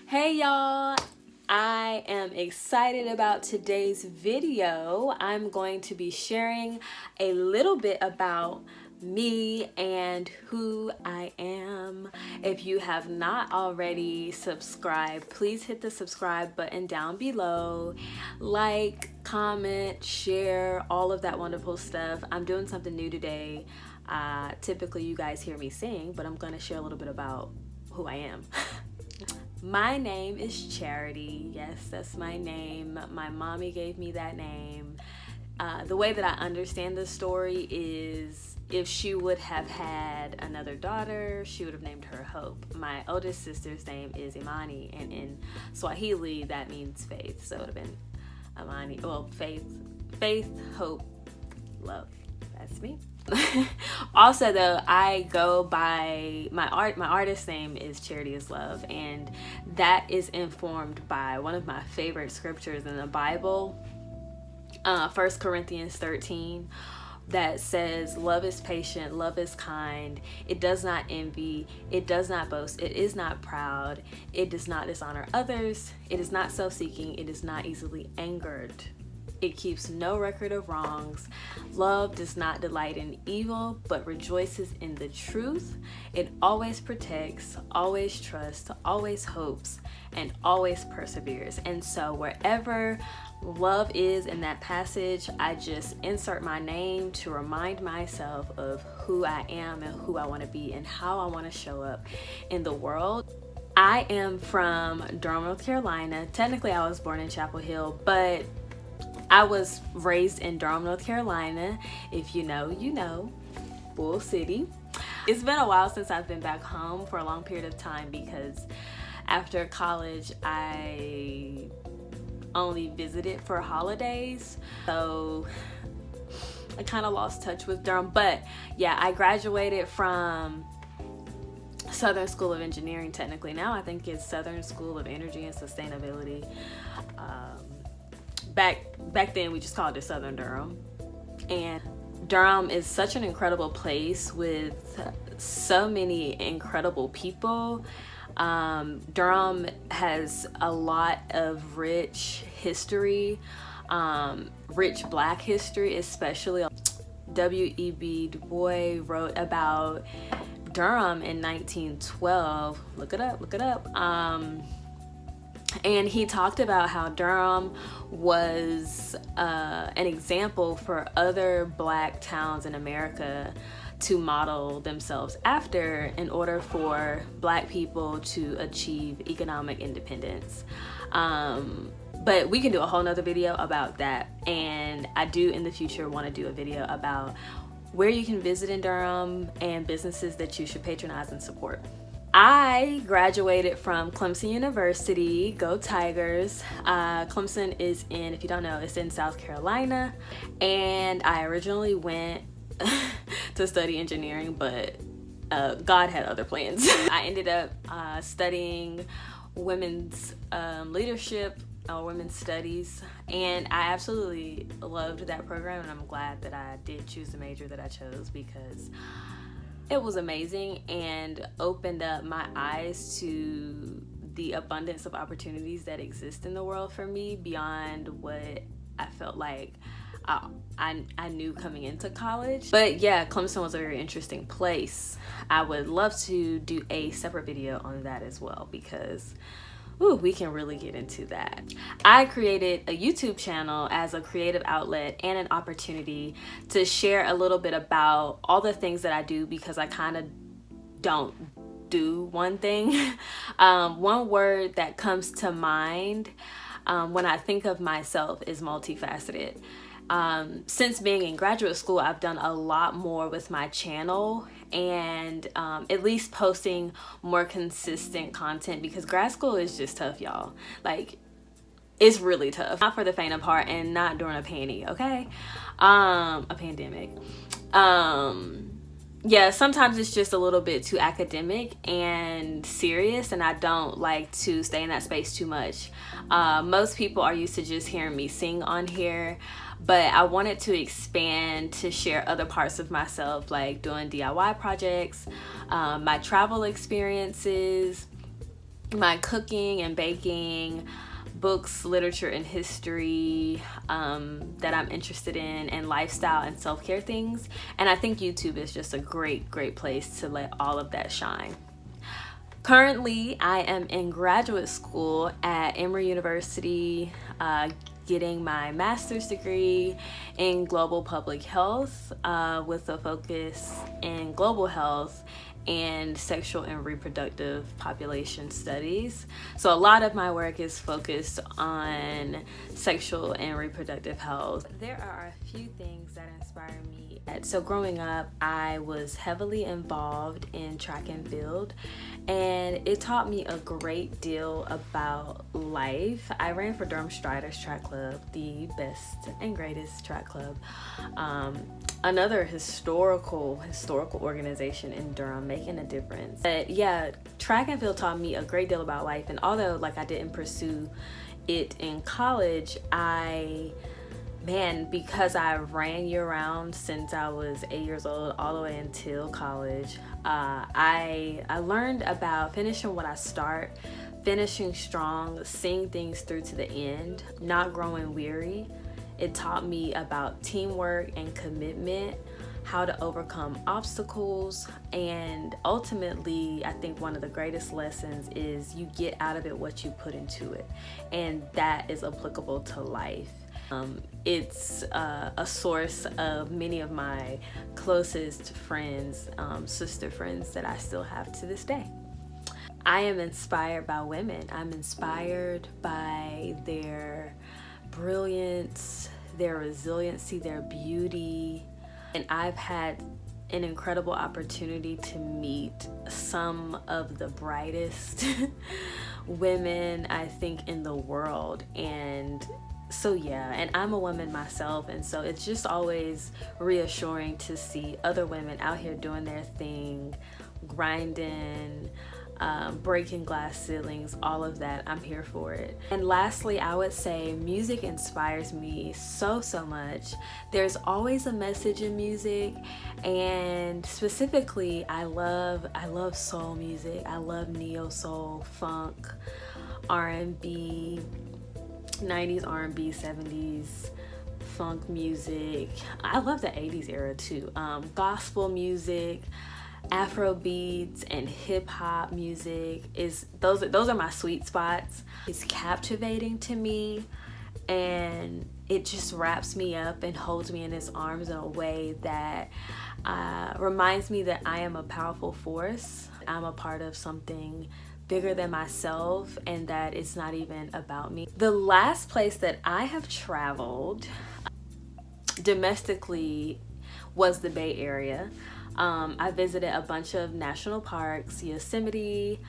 Hey y'all, I am excited about today's video. I'm going to be sharing a little bit about me and who I am. If you have not already subscribed, please hit the subscribe button down below. Like, comment, share, all of that wonderful stuff. I'm doing something new today. Typically you guys hear me sing, but I'm going to share a little bit about who I am. My name is Charity. Yes, that's my name. My mommy gave me that name. The way that I understand the story is if she would have had another daughter, she would have named her Hope. My oldest sister's name is Imani, and in Swahili that means faith. So it would have been Imani, well, faith, hope, love. That's me. Also though, I go by my artist name is Charity is Love, and that is informed by one of my favorite scriptures in the Bible, 1 Corinthians 13, that says, love is patient, love is kind, it does not envy, it does not boast, it is not proud, it does not dishonor others, it is not self-seeking, it is not easily angered. It keeps no record of wrongs. Love does not delight in evil, but rejoices in the truth. It always protects, always trusts, always hopes, and always perseveres. And so wherever love is in that passage, I just insert my name to remind myself of who I am and who I want to be and how I want to show up in the world. I am from Durham, North Carolina. Technically, I was born in Chapel Hill, but I was raised in Durham, North Carolina. If you know, you know. Bull City. It's been a while since I've been back home for a long period of time because after college, I only visited for holidays. So I kind of lost touch with Durham. But yeah, I graduated from Southern School of Engineering technically. Now I think it's Southern School of Energy and Sustainability. Back then we just called it Southern Durham. And Durham is such an incredible place with so many incredible people. Durham has a lot of rich history, rich Black history, especially. W.E.B. Du Bois wrote about Durham in 1912. Look it up. And he talked about how Durham was an example for other Black towns in America to model themselves after in order for Black people to achieve economic independence. But we can do a whole nother video about that. And I do in the future want to do a video about where you can visit in Durham and businesses that you should patronize and support. I graduated from Clemson University. Go Tigers. Clemson is in, if you don't know, it's in South Carolina. And I originally went to study engineering, but God had other plans. I ended up studying women's leadership or women's studies, and I absolutely loved that program, and I'm glad that I did choose the major that I chose because it was amazing and opened up my eyes to the abundance of opportunities that exist in the world for me beyond what I felt like I knew coming into college. But yeah, Clemson was a very interesting place. I would love to do a separate video on that as well because we can really get into that. I created a YouTube channel as a creative outlet and an opportunity to share a little bit about all the things that I do because I kind of don't do one thing. One word that comes to mind when I think of myself is multifaceted. Since being in graduate school, I've done a lot more with my channel and at least posting more consistent content because grad school is just tough, y'all. Like, it's really tough. Not for the faint of heart and not during a okay? A pandemic. Yeah, sometimes it's just a little bit too academic and serious, and I don't like to stay in that space too much. Most people are used to just hearing me sing on here, but I wanted to expand to share other parts of myself, like doing DIY projects, my travel experiences, my cooking and baking, books, literature, and history that I'm interested in, and lifestyle and self-care things. And I think YouTube is just a great place to let all of that shine. Currently, I am in graduate school at Emory University, getting my master's degree in global public health with a focus in global health and sexual and reproductive population studies. So a lot of my work is focused on sexual and reproductive health. There are a few things that inspire me. So growing up, I was heavily involved in track and field, and it taught me a great deal about life. I ran for Durham Striders Track Club, the best and greatest track club. Another historical organization in Durham, making a difference. But yeah, track and field taught me a great deal about life. And although I didn't pursue it in college, because I ran year-round since I was 8 years old all the way until college, I learned about finishing what I start, finishing strong, seeing things through to the end, not growing weary. It taught me about teamwork and commitment, how to overcome obstacles, and ultimately, I think one of the greatest lessons is you get out of it what you put into it, and that is applicable to life. It's a source of many of my closest friends, sister friends that I still have to this day. I am inspired by women. I'm inspired by their brilliance, their resiliency, their beauty. And I've had an incredible opportunity to meet some of the brightest women, I think, in the world. And so yeah, and I'm a woman myself, and so it's just always reassuring to see other women out here doing their thing, grinding, breaking glass ceilings, all of that. I'm here for it. And lastly, I would say music inspires me so much. There's always a message in music, and specifically I love soul music. I love neo soul, funk, R&B, 90s R&B, 70s funk music. I love the 80s era too. Gospel music, Afro beats, and hip hop music those are my sweet spots. It's captivating to me, and it just wraps me up and holds me in its arms in a way that reminds me that I am a powerful force. I'm a part of something bigger than myself, and that it's not even about me. The last place that I have traveled domestically was the Bay Area. I visited a bunch of national parks: Yosemite,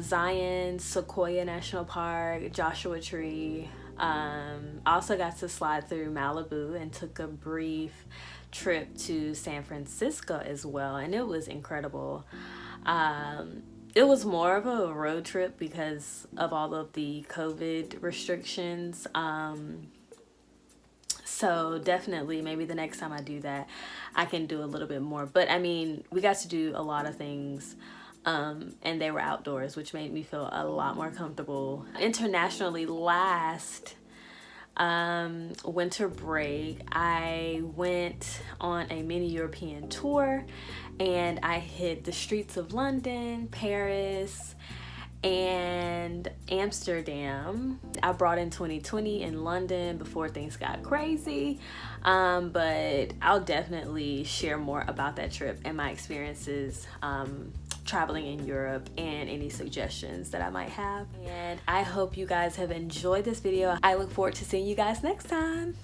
Zion, Sequoia National Park, Joshua Tree. Also got to slide through Malibu and took a brief trip to San Francisco as well, and it was incredible. It was more of a road trip because of all of the COVID restrictions. So definitely, maybe the next time I do that, I can do a little bit more. But I mean, we got to do a lot of things, and they were outdoors, which made me feel a lot more comfortable. Internationally, last winter break, I went on a mini European tour, and I hit the streets of London, Paris, and Amsterdam. I brought in 2020 in London before things got crazy, but I'll definitely share more about that trip and my experiences traveling in Europe, and any suggestions that I might have. And I hope you guys have enjoyed this video. I look forward to seeing you guys next time.